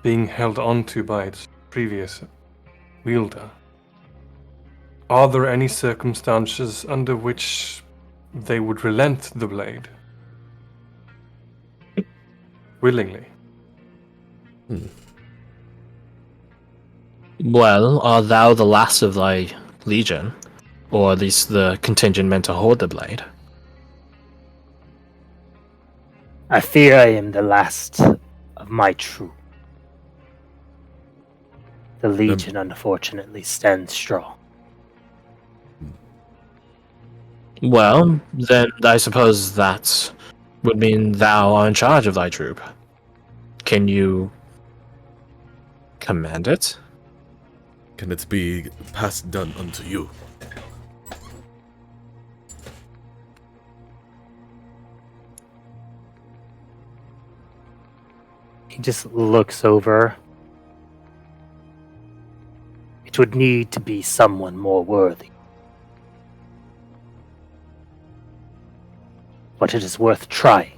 being held onto by its previous wielder. Are there any circumstances under which they would relent the blade? Willingly. Well, art thou the last of thy legion? Or at least the contingent meant to hold the blade? I fear I am the last of my troop. The Legion, unfortunately, stands strong. Well, then I suppose that would mean thou art in charge of thy troop. Can you command it? Can it be passed down unto you? He just looks over. It would need to be someone more worthy. But it is worth trying.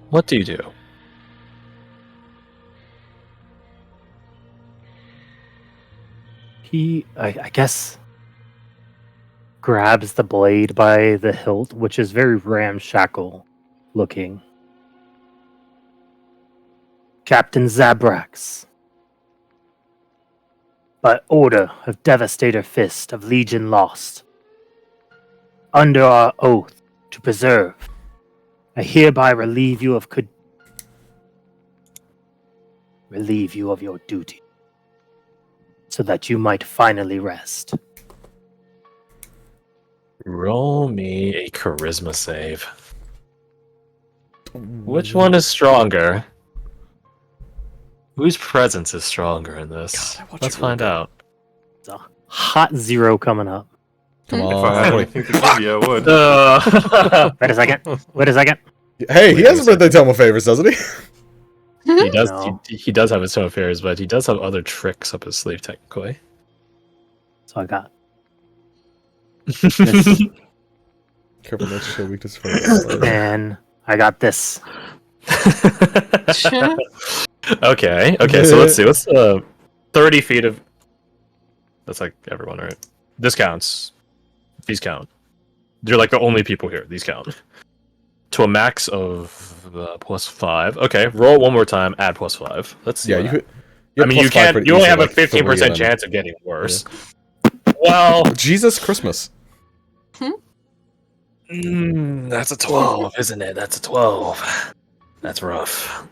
What do you do? He, I guess, grabs the blade by the hilt, which is very ramshackle looking. Captain Zabrax, by order of Devastator Fist of Legion Lost, under our oath to preserve, I hereby relieve you of your duty, so that you might finally rest. Roll me a charisma save. Which one is stronger? Whose presence is stronger in this? God, Let's find out. It's a hot 0 coming up. Come If I had on. anything to give you, I would. Wait a second. Hey, he has a birthday tome of favors, doesn't he? He does. No. He does have his own affairs, but he does have other tricks up his sleeve, technically. So I got Careful not to show weakness for and I got this. Okay. So let's see. What's 30 feet of? That's like everyone, right? This counts. These count. You're like the only people here. These count. To a max of +5. Okay, roll one more time. Add +5. Let's see. Yeah, what you happens. could. I mean, you can't. You only have a 15% chance of getting worse. Well, Jesus Christmas. That's a 12, isn't it? That's a 12. That's rough.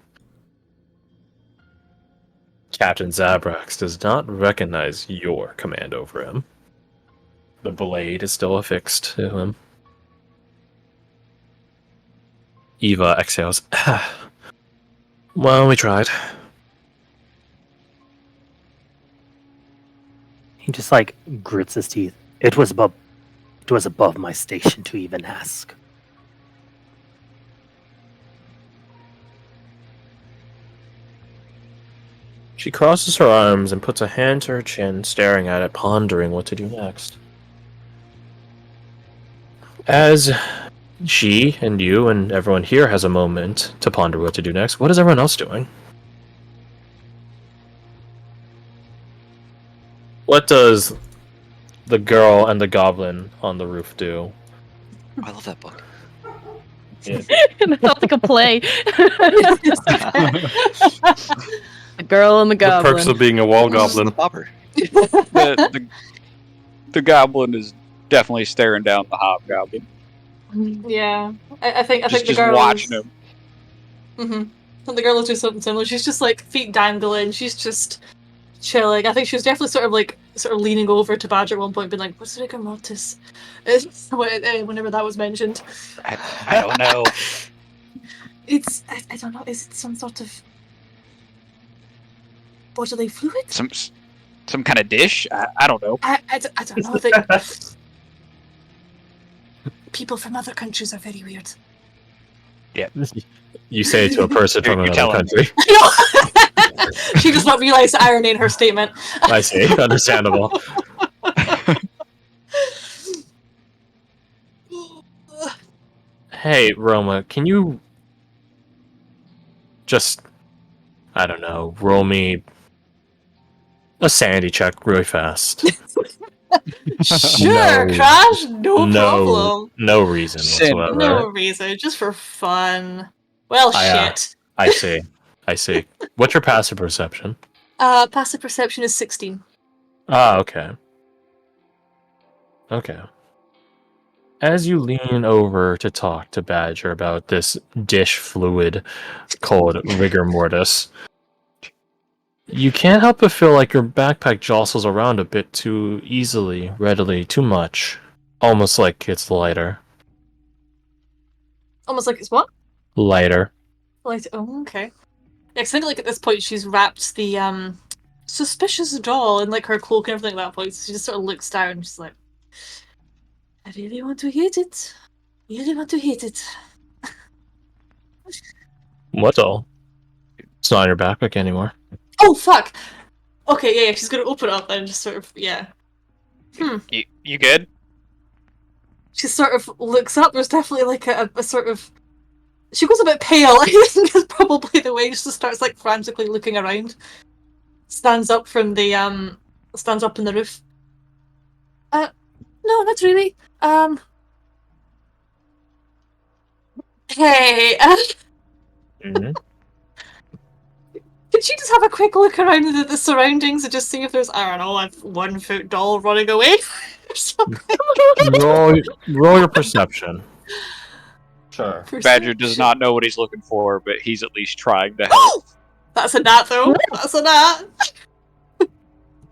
Captain Zabrax does not recognize your command over him. The blade is still affixed to him. Eva exhales. Well, we tried. He just like grits his teeth. It was above my station to even ask. She crosses her arms and puts a hand to her chin, staring at it, pondering what to do next. As she and you and everyone here has a moment to ponder what to do next, what is everyone else doing? What does the girl and the goblin on the roof do? I love that book. Yeah. It felt like a play. The girl and the The goblin. perks of being a wall goblin. Bobber. The goblin is definitely staring down the hobgoblin. Yeah, I think the Just girl watching him. Mm-hmm. The girl is doing something similar. She's just like feet dangling. She's just chilling. I think she was definitely sort of leaning over to Badger at one point, being like, "What's rigor mortis?" Whenever that was mentioned. I don't know. It's I don't know. Is it some sort of bodily fluid? Some kind of dish? I don't know. I don't know. That people from other countries are very weird. You say it to a person from You're another telling country. She does not realize the irony in her statement. I see. Understandable. Hey, Roma, can you just, I don't know, roll me a sanity check really fast? Sure, No. Crash, no problem. No reason Sin. whatsoever. No reason, just for fun. Well, shit. I see. I see. What's your passive perception? Passive perception is 16. Ah, okay. Okay. As you lean over to talk to Badger about this dish fluid called rigor mortis, you can't help but feel like your backpack jostles around a bit too easily, readily, too much. Almost like it's lighter. Almost like it's what? Lighter. Like, oh, okay. Yeah, 'cause I think like at this point she's wrapped the suspicious doll in like her cloak and everything at that point. So she just sort of looks down and she's like, I really want to hit it. Really want to hit it. What all? It's not on your backpack anymore. Oh fuck! Okay, yeah, she's gonna open it up and just sort of You good? She sort of looks up, there's definitely like a sort of she goes a bit pale, I think is probably the way. She just starts like frantically looking around. Stands up from the stands up in the roof. No, not really. Hey, Mm-hmm. could you just have a quick look around the surroundings and just see if there's, I don't know, a 1 foot doll running away or something? roll your perception. Sure. Badger does not know what he's looking for, but he's at least trying to help. That's a nat though. That's a nat.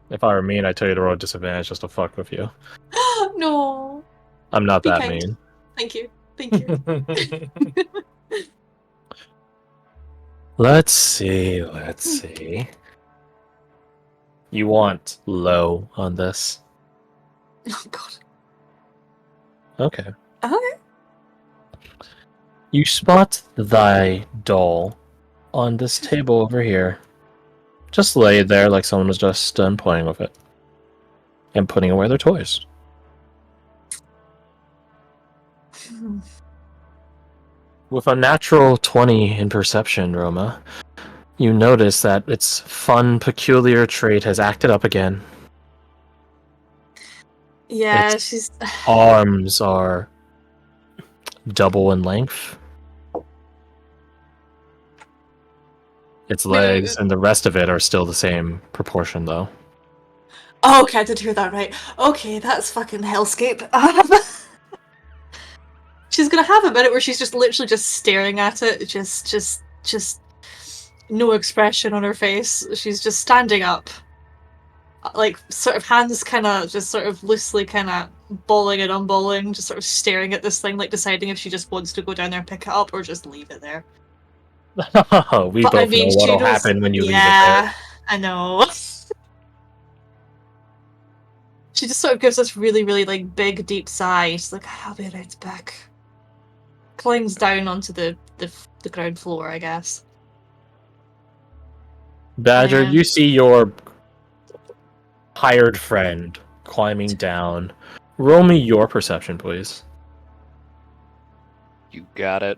If I were mean, I'd tell you to roll disadvantage just to fuck with you. No. I'm not Be that kind. mean. Thank you. Thank you. Let's see. You want low on this? Oh god. Okay. Okay. You spot thy doll on this table over here. Just laid there like someone was just done playing with it. And putting away their toys. With a natural 20 in perception, Roma, you notice that its fun, peculiar trait has acted up again. Yeah, It's- she's Arms are double in length. Its legs and the rest of it are still the same proportion, though. Oh, okay, I did hear that right. Okay, that's fucking hellscape. She's gonna have a minute where she's just literally just staring at it, just no expression on her face. She's just standing up, like sort of hands kind of just sort of loosely kind of balling and unballing, just sort of staring at this thing, like deciding if she just wants to go down there and pick it up or just leave it there. We But both I mean, know she what'll knows- happen when you leave it Yeah, I know. She just sort of gives this really, really like big, deep sigh. She's like, "I'll be right back." Climbs down onto the ground floor, I guess. there. Badger, Yeah. you see your hired friend climbing down. Roll me your perception, please. You got it.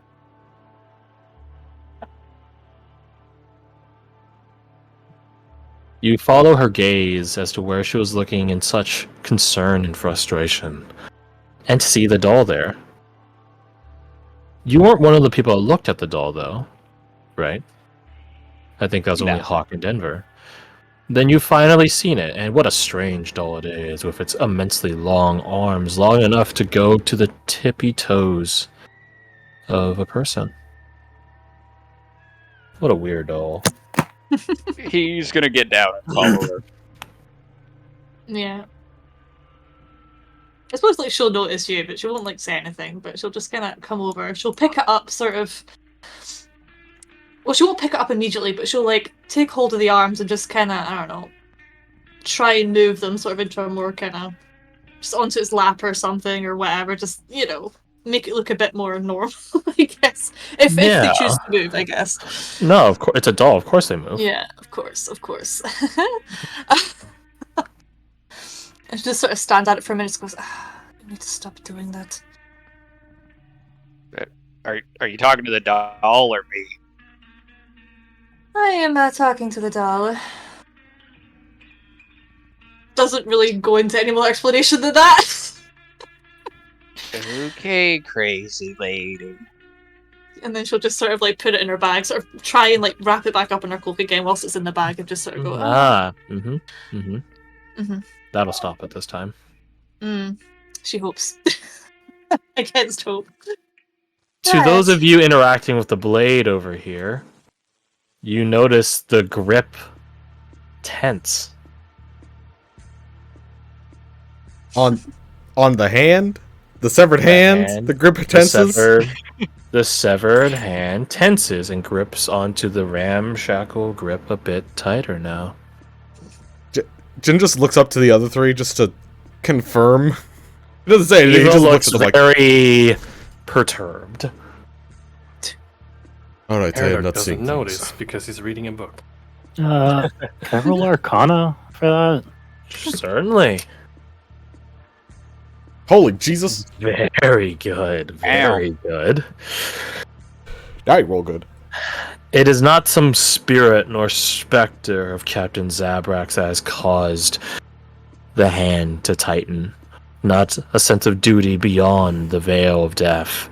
You follow her gaze as to where she was looking in such concern and frustration, and see the doll there. You weren't one of the people that looked at the doll, though, right? I think that was only No. Hawk in Denver. Then you've finally seen it, and what a strange doll it is, with its immensely long arms, long enough to go to the tippy toes of a person. What a weird doll. He's gonna get down and follow her. Yeah. I suppose like she'll notice you, but she won't like say anything. But she'll just kind of come over. She'll pick it up, sort of. Well, she won't pick it up immediately, but she'll like take hold of the arms and just kind of, I don't know, try and move them sort of into a more kind of just onto its lap or something or whatever. Just make it look a bit more normal, I guess. If they Yeah. choose to move, I guess. No, of course, it's a doll. Of course they move. Yeah, of course, of course. And she just sort of stands at it for a minute and goes, I need to stop doing that. Are you talking to the doll or me? I am talking to the doll. Doesn't really go into any more explanation than that. Okay, crazy lady. And then she'll just sort of like put it in her bag, sort of try and like wrap it back up in her cloak again whilst it's in the bag, and just sort of go. That'll stop it this time. She hopes. Against hope. To those of you interacting with the blade over here, you notice the grip tense. On the hand? The severed hand? The grip tenses? The severed hand tenses and grips onto the ramshackle grip a bit tighter now. Jin just looks up to the other three just to confirm. He doesn't say anything, he Eva just looks looks at very perturbed. Alright, I am Eric not doesn't seeing notice things. because he's reading a book. Can I roll Arcana for that? Certainly. Holy Jesus. Very good. Very good. I roll good. It is not some spirit nor specter of Captain Zabrax that has caused the hand to tighten. Not a sense of duty beyond the veil of death.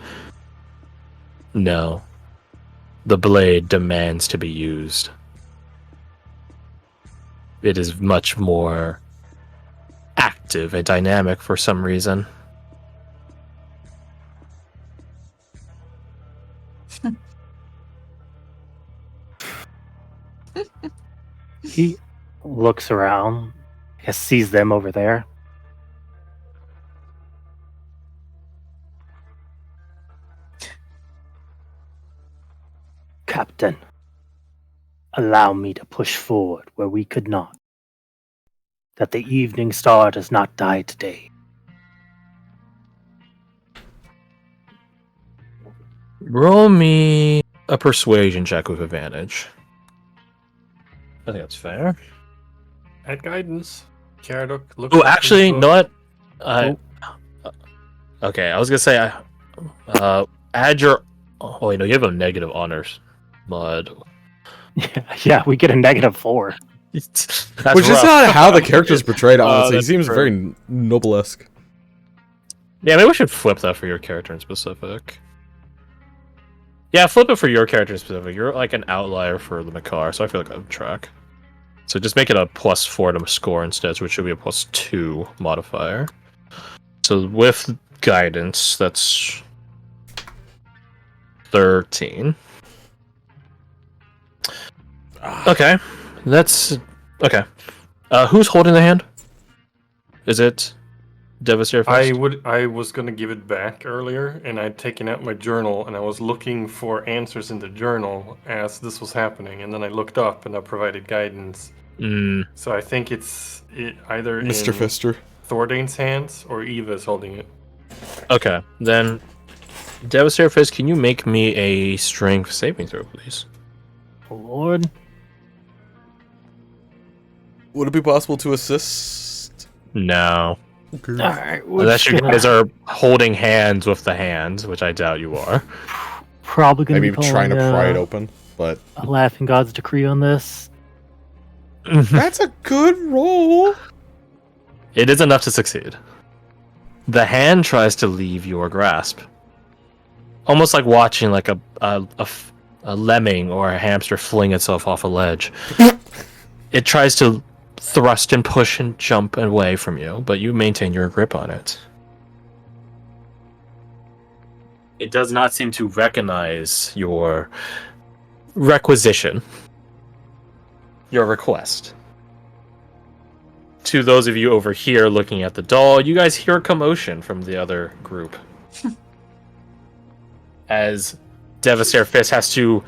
No. The blade demands to be used. It is much more active and dynamic for some reason. He looks around, sees them over there. Captain, allow me to push forward where we could not. That the evening star does not die today. Roll me a persuasion check with advantage. I think that's fair. Add guidance. Karadok, look. Oh, at actually, this you book. know what? Okay, I was gonna say, add your. Oh wait, no, you have a negative honors mod. Yeah, we get a -4. That's Which is rough. not how the character's portrayed, honestly. He that's seems true. very noblesque. Yeah, maybe we should flip that for your character in specific. Yeah, flip it for your character in specific. You're like an outlier for the Makar, so I feel like I'm track. So just make it a +4 to score instead, which should be a +2 modifier. So with guidance, that's 13. Okay, that's okay. Who's holding the hand? Is it Devastator first? I was gonna give it back earlier, and I'd taken out my journal, and I was looking for answers in the journal as this was happening, and then I looked up, and I provided guidance. So I think it's either Mr. in Fister. Thordain's hands or Eva's holding it. Okay, then Devastator Fist, can you make me a strength saving throw, please? Lord. Would it be possible to assist? No. Okay. Alright, Unless you guys are holding hands with the hands, which I doubt you are. probably going Maybe to be trying to calling, pry it open, but a Laughing God's decree on this. that's a good roll. It is enough to succeed. The hand tries to leave your grasp. Almost like watching like a lemming or a hamster fling itself off a ledge. It tries to thrust and push and jump away from you, but you maintain your grip on it. It does not seem to recognize your requisition, your request. To those of you over here looking at the doll, you guys hear a commotion from the other group. As Devastator Fist has to,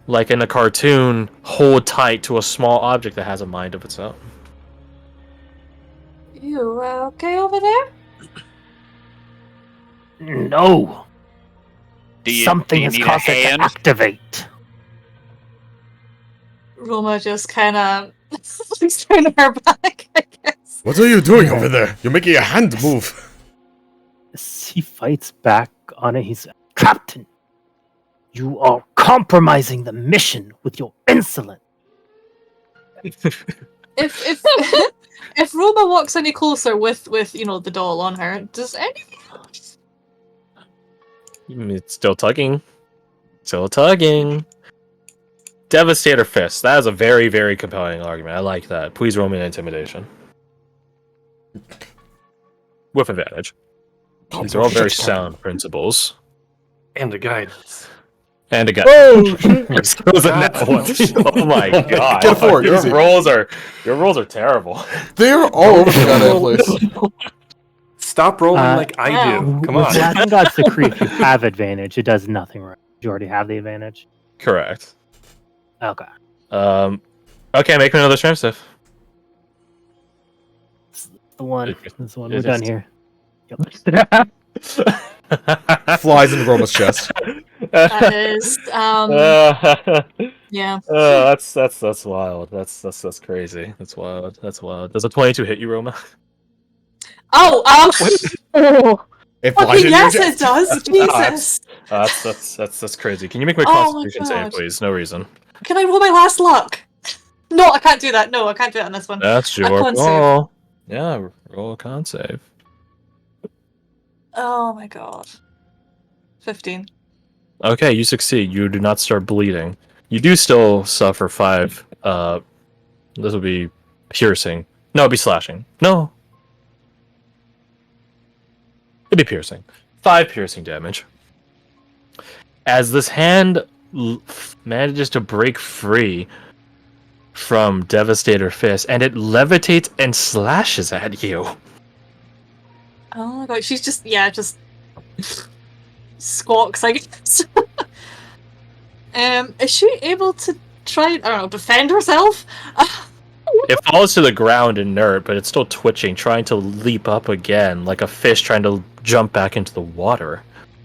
like in a cartoon, hold tight to a small object that has a mind of its own. You okay over there? No! Something has need a caused it to hand? activate. Roma just kind of looks down her back, I guess. What are you doing over there? You're making a hand move. He fights back on it. He's Captain. You are compromising the mission with your insolence. If if Roma walks any closer with the doll on her, does anything? It's still tugging. Still tugging. Devastator Fist. That is a very, very compelling argument. I like that. Please roll me an intimidation. With advantage. These are all very sound principles. And the guidance. And a guy. Oh, Was a net one. Oh my god. Get a four, your easy. rolls are terrible. they're all over the goddamn place. Stop rolling like I wow. do. Come With on. Dragon God's Decree, if you have advantage, it does nothing right. You already have the advantage. Correct. Okay. Okay, make me another strength save. The one. This one. We're It done is- here. Yep. Flies into Roma's chest. That is yeah. That's wild. That's crazy. That's wild. That's wild. Does a 22 hit you, Roma? Oh, It flies into your yes, chest. it does. Jesus. That's crazy. Can you make my Oh my Constitution save, God. please? No reason. Can I roll my last luck? No, I can't do that. No, I can't do that on this one. That's A your con save. call. Yeah, roll a con save. Oh my god. 15. Okay, you succeed. You do not start bleeding. You do still suffer 5. This will be piercing. No, it'd be slashing. No. It'd be piercing. 5 piercing damage. As this hand manages to break free from Devastator Fist, and it levitates and slashes at you. Oh my god, she's just squawks, I guess. Is she able to try, I don't know, defend herself? It falls to the ground inert, but it's still twitching, trying to leap up again, like a fish trying to jump back into the water.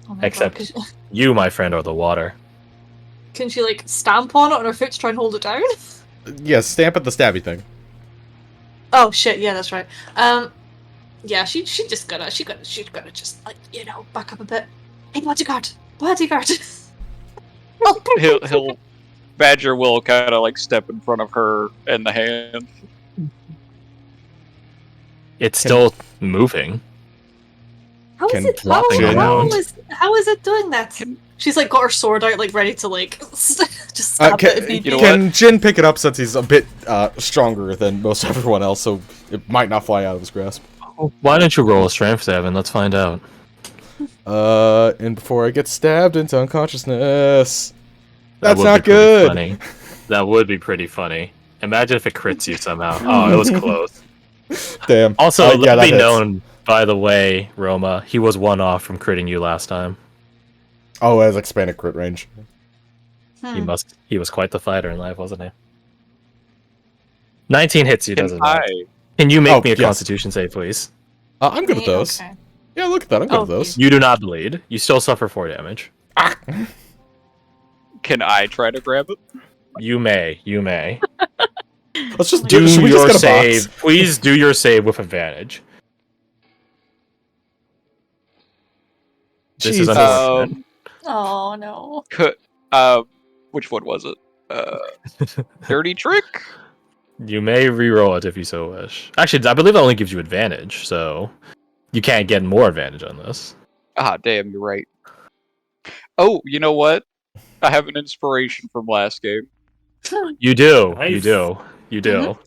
Oh my Except god, you, my friend, are the water. can she like stamp on it on her foot to try and hold it down? Yeah, stamp at the stabby thing. Oh shit, yeah, that's right. Yeah, she's gonna just like, back up a bit. Hey, bodyguard! He'll Badger will kind of like step in front of her and the hand. It's still moving. How is Can it? flopping around. How is it doing that? She's like got her sword out, like ready to like just stab it if need be. Can Jin pick it up since he's a bit stronger than most everyone else, so it might not fly out of his grasp? Why don't you roll a strength save and let's find out. And before I get stabbed into unconsciousness. That That's would not be pretty good. Funny. That would be pretty funny. Imagine if it crits you somehow. Oh, it was close. Damn. Also, yeah, let that me hits. known, by the way, Roma, he was 1 off from critting you last time. Oh, it has expanded crit range. He was quite the fighter in life, wasn't he? 19 hits you, doesn't it? Can you make me a yes. Constitution save, please? I'm good at those. Okay. Yeah, look at that. I'm good at those. You do not bleed. You still suffer 4 damage. Can I try to grab it? You may. Let's just Do should we your just get a box? save. Please do your save with advantage. This is Jesus. unfortunate. Oh no. Which one was it? Dirty trick? You may re-roll it if you so wish. Actually, I believe that only gives you advantage, so you can't get more advantage on this. Ah, damn, you're right. Oh, you know what? I have an inspiration from last game. You do. Nice. You do. Mm-hmm.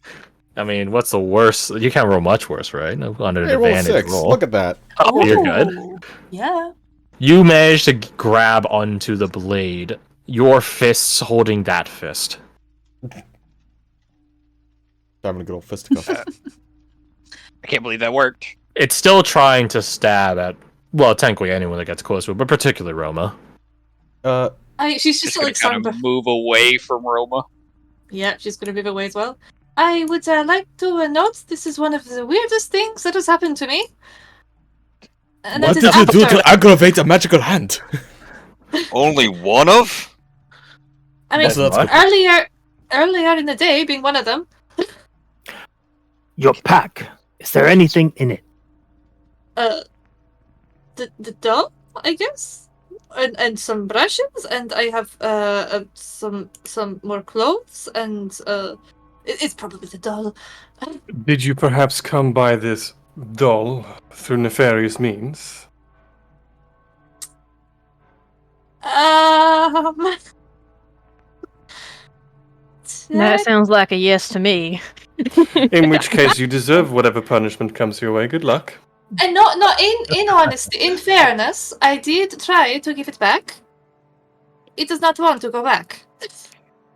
I mean, what's the worst? You can't roll much worse, right? No, on an Hey, roll advantage 6. roll. Look at that. Oh, you're good. Yeah. You managed to grab onto the blade. Your fists holding that fist. Having a good old fisticuff. I can't believe that worked. It's still trying to stab at, well, technically anyone that gets close to it, but particularly Roma. She's just Just gonna like kind starting. of move away from Roma. Yeah, she's gonna move away as well. I would like to note this is one of the weirdest things that has happened to me. And What that did is you do after- to aggravate a magical hand? Only one of? I mean, Also, that's earlier in the day, being one of them. Your pack. Is there anything in it? The doll, I guess. and some brushes, and I have some more clothes, and it's probably the doll. Did you perhaps come by this doll through nefarious means? That sounds like a yes to me. In which case, you deserve whatever punishment comes your way. Good luck. And not in honesty, in fairness, I did try to give it back. It does not want to go back.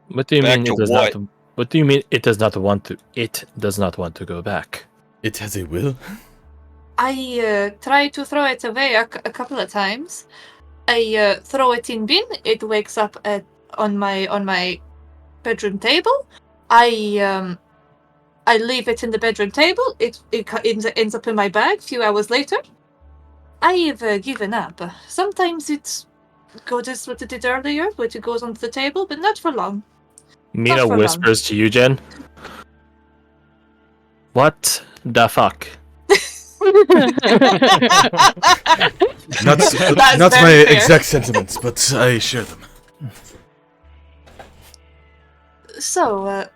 What do you Back mean to it does what? not? What do you mean it does not want to? It does not want to go back. It has a will. I tried to throw it away a couple of times. I throw it in bin. It wakes up on my bedroom table. I leave it in the bedroom table. It ends up in my bag a few hours later. I've given up. Sometimes it goes as what it did earlier, which it goes onto the table, but not for long. Mina for whispers to you, Jen. What the fuck? Not That's my very fair. exact sentiments, but I share them. So,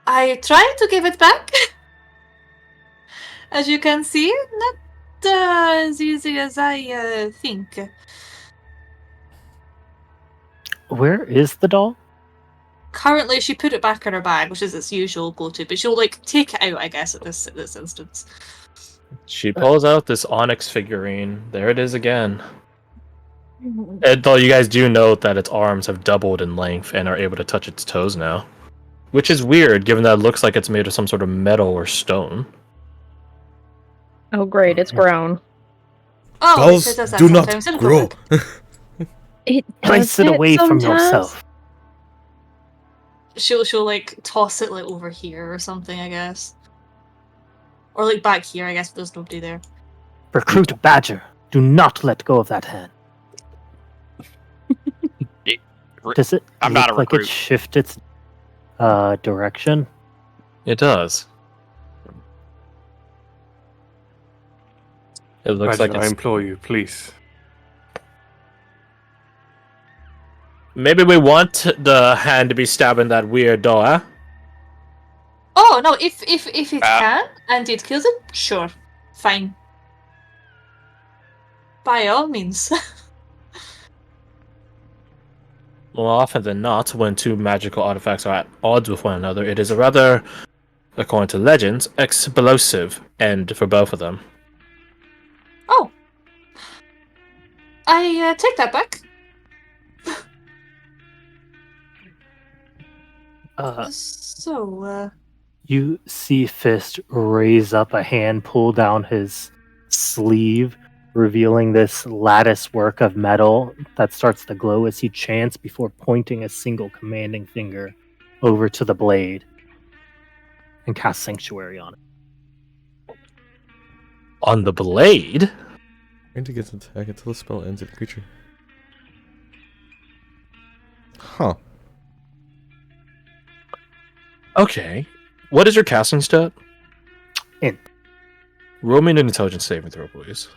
I tried to give it back. As you can see, not as easy as I think. Where is the doll? Currently, she put it back in her bag, which is its usual go-to, but she'll take it out, I guess, at this instance. She pulls out this onyx figurine. There it is again. And though you guys do note that its arms have doubled in length and are able to touch its toes now. Which is weird, given that it looks like it's made of some sort of metal or stone. Oh, great, it's grown. Oh, Dolls it does that do not sometimes. It'll go grow. back. It Place it away from yourself. She'll toss it over here or something, I guess. Or back here, I guess, if there's nobody there. Recruit Badger. Do not let go of that hand. Does it I'm look not a like recruit. it shift its direction? It does. It looks Badger, like I it's... implore you, please. Maybe we want the hand to be stabbing that weird doll, huh? Oh no! If it can and it kills it, sure, fine. By all means. More often than not, when two magical artifacts are at odds with one another, it is a rather, according to legends, explosive end for both of them. Oh, I take that back. So, You see Fist raise up a hand, pull down his sleeve, revealing this lattice work of metal that starts to glow as he chants before pointing a single commanding finger over to the blade and cast Sanctuary on it. On the blade? Grant gets an attack until the spell ends at the creature. Huh. Okay. What is your casting stat? In. Roll me an intelligence saving throw, please.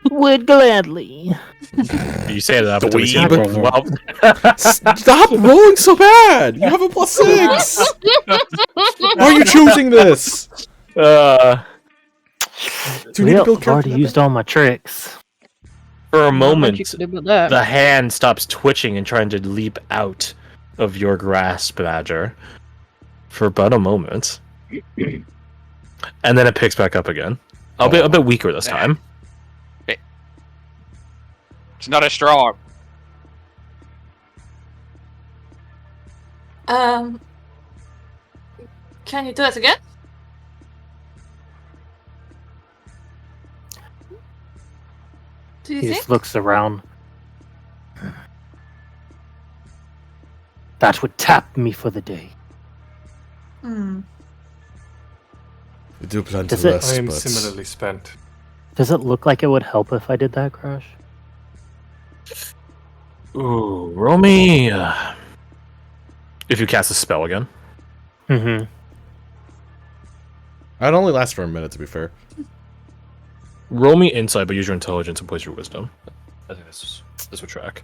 Would gladly. You say that, but Dweeb. well, Stop rolling so bad! You have a +6! Why are you choosing this? Do you need to build I've already character used all my tricks. for a Not much moment, you can do about that. the hand stops twitching and trying to leap out of your grasp, Badger. For about a moment. And then it picks back up again. A bit weaker this time. It's not as strong. can you do it again? Do you He think? just looks around. That would tap me for the day. Hmm. We do plan Does to it- rest, I am but... similarly spent. Does it look like it would help if I did that, Crash? Ooh, roll me. If you cast a spell again. Mm-hmm. I'd only last for a minute, to be fair. Roll me insight, but use your intelligence and place your wisdom. I think this would track.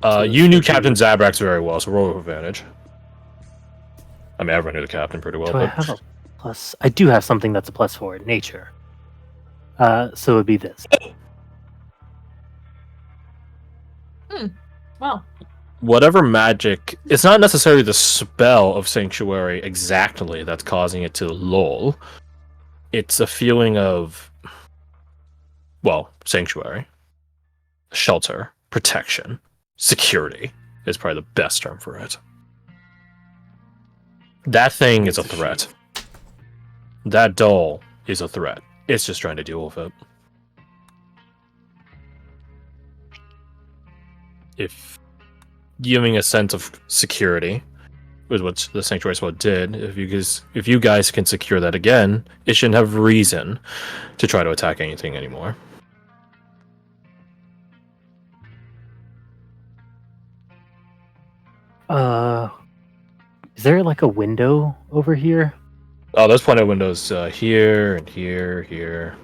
You knew Captain Zabrax very well, so roll with advantage. I mean, everyone knew the captain pretty well. Do I have a plus? I do have something that's a +4 in nature. So it would be this. Wow. Whatever magic, it's not necessarily the spell of Sanctuary exactly that's causing it to lull. It's a feeling of, well, Sanctuary, shelter, protection, security is probably the best term for it. That thing is a threat. That doll is a threat. It's just trying to deal with it. If giving a sense of security was what the Sanctuary Spell did, if you guys can secure that again, it shouldn't have reason to try to attack anything anymore. Is there like a window over here? Oh, there's plenty of windows here and here.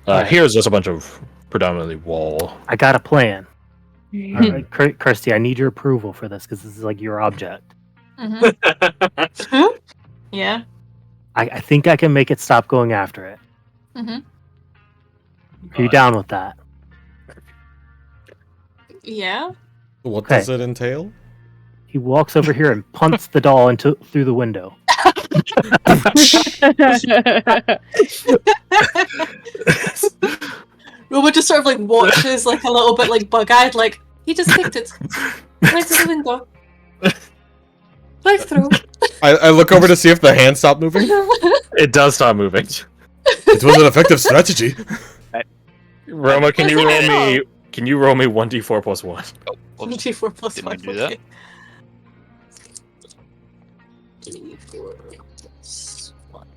Here's just a bunch of predominantly wall. I got a plan. All right, Kirsty, I need your approval for this because this is like your object. Mm-hmm. Yeah. I think I can make it stop going after it. Mm-hmm. Are you down with that? Yeah. What does it entail? He walks over here and punts the doll through the window. Robert just sort of like watches like a little bit like bug-eyed, like he just kicked it right through the window, right through. I look over to see if the hand stopped moving. It does stop moving. It was an effective strategy. Roma, can you roll me? Can you roll me 1d4 plus 1? Oh, whoops. 1d4 plus Didn't 1. mean to do that. Okay. 3d4 plus 1.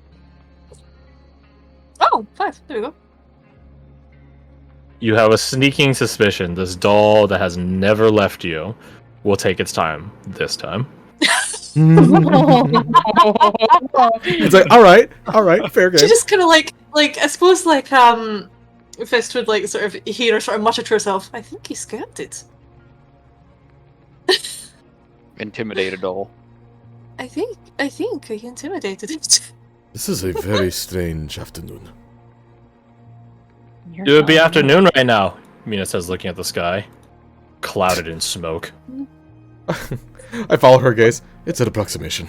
Oh, 5. There we go. You have a sneaking suspicion this doll that has never left you will take its time this time. It's like, all right, fair game. She just kind of like I suppose like Fist would like sort of hear her sort of mutter to herself. I think he scared it. Intimidate a doll. I think he intimidated it. This is a very strange afternoon. It would be afternoon right now, Mina says, looking at the sky. Clouded in smoke. I follow her gaze. It's an approximation.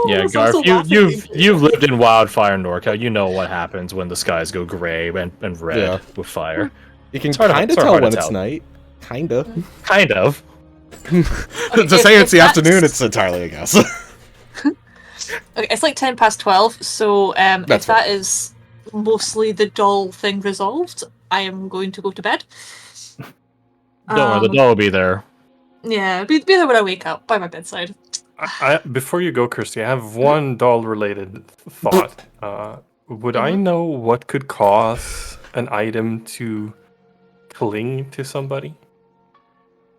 Yeah, Garth, you've lived in wildfire NorCal. You know what happens when the skies go gray and red with fire. You can kind of tell when it's night. Kinda. Kind of. To say it's the afternoon, it's entirely a guess. Okay, it's like 10 past 12, so if fine. that is mostly the doll thing resolved, I am going to go to bed. Don't worry, the doll will be there. Yeah, be there when I wake up, by my bedside. Before you go, Kirsty, I have one doll-related thought. Would I know what could cause an item to cling to somebody?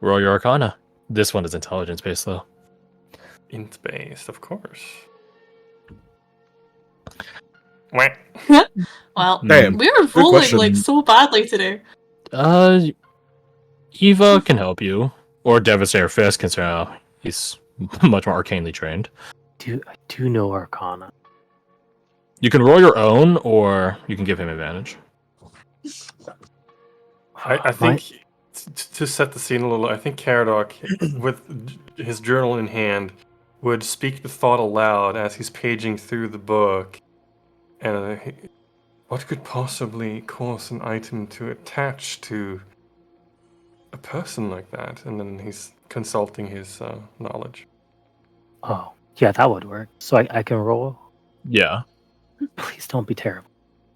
Roll your Arcana. This one is intelligence-based, though. Int-based, of course. Well, Damn, we were rolling question. like so badly today. Eva can help you. Or Devastator Fist, considering he's much more arcanely trained. I do know Arcana. You can roll your own, or you can give him advantage. I think, to set the scene a little, I think Caradoc, with his journal in hand, would speak the thought aloud as he's paging through the book. And what could possibly cause an item to attach to a person like that? And then he's consulting his knowledge. Oh, yeah, that would work. So I can roll? Yeah. Please don't be terrible.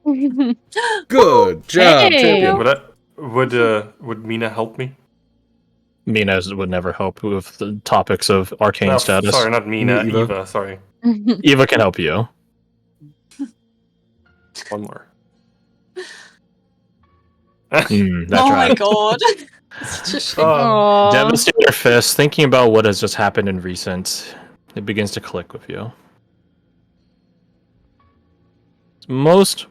Good job, Hey. champion. Would Mina help me? Mina would never help with the topics of arcane No, status. Sorry, not Mina. Eva. Eva. Sorry. Eva can help you. One more. That's Oh right. my god. Such a shame. Aw. Devastator Fist, thinking about what has just happened in recent, it begins to click with you. Most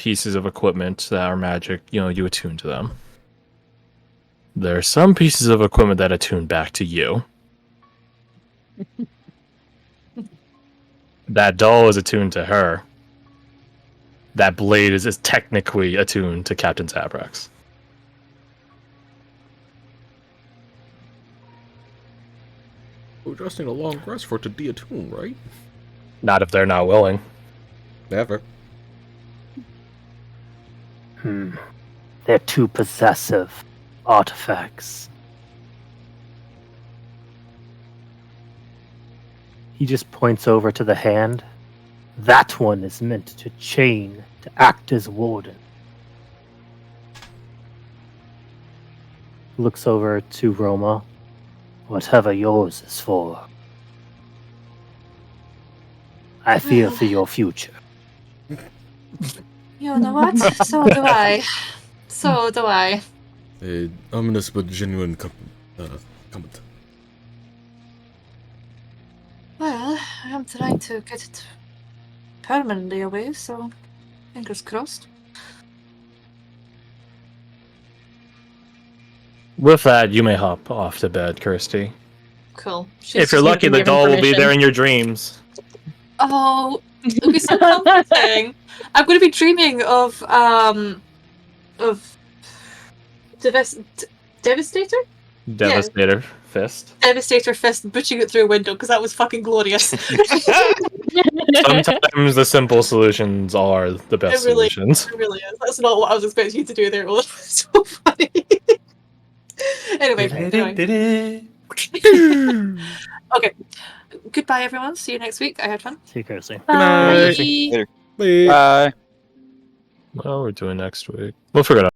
pieces of equipment that are magic, you attune to them. There are some pieces of equipment that attune back to you. That doll is attuned to her. That blade is technically attuned to Captain Zabrax. We just need a long rest for it to deattune, right? Not if they're not willing. Never. They're too possessive artifacts. He just points over to the hand. That one is meant to chain to act as warden. Looks over to Roma. Whatever yours is for. I fear for your future. You know what? So do I. So do I. Ominous but genuine comment. Well, I'm trying to get it permanently away, so fingers crossed. With that, you may hop off to bed, Kirsty. Cool. If you're lucky, the doll will be there in your dreams. Oh, it'll be so comforting. I'm going to be dreaming of Devastator? Devastator Fist. Devastator Fist butching it through a window because that was fucking glorious. Sometimes the simple solutions are the best solutions. It really is. That's not what I was expecting you to do there. It was so funny. Anyway. Okay. Goodbye, everyone. See you next week. I had fun. See you, Kirsty. Bye. Bye. What are we doing next week? We'll figure it out.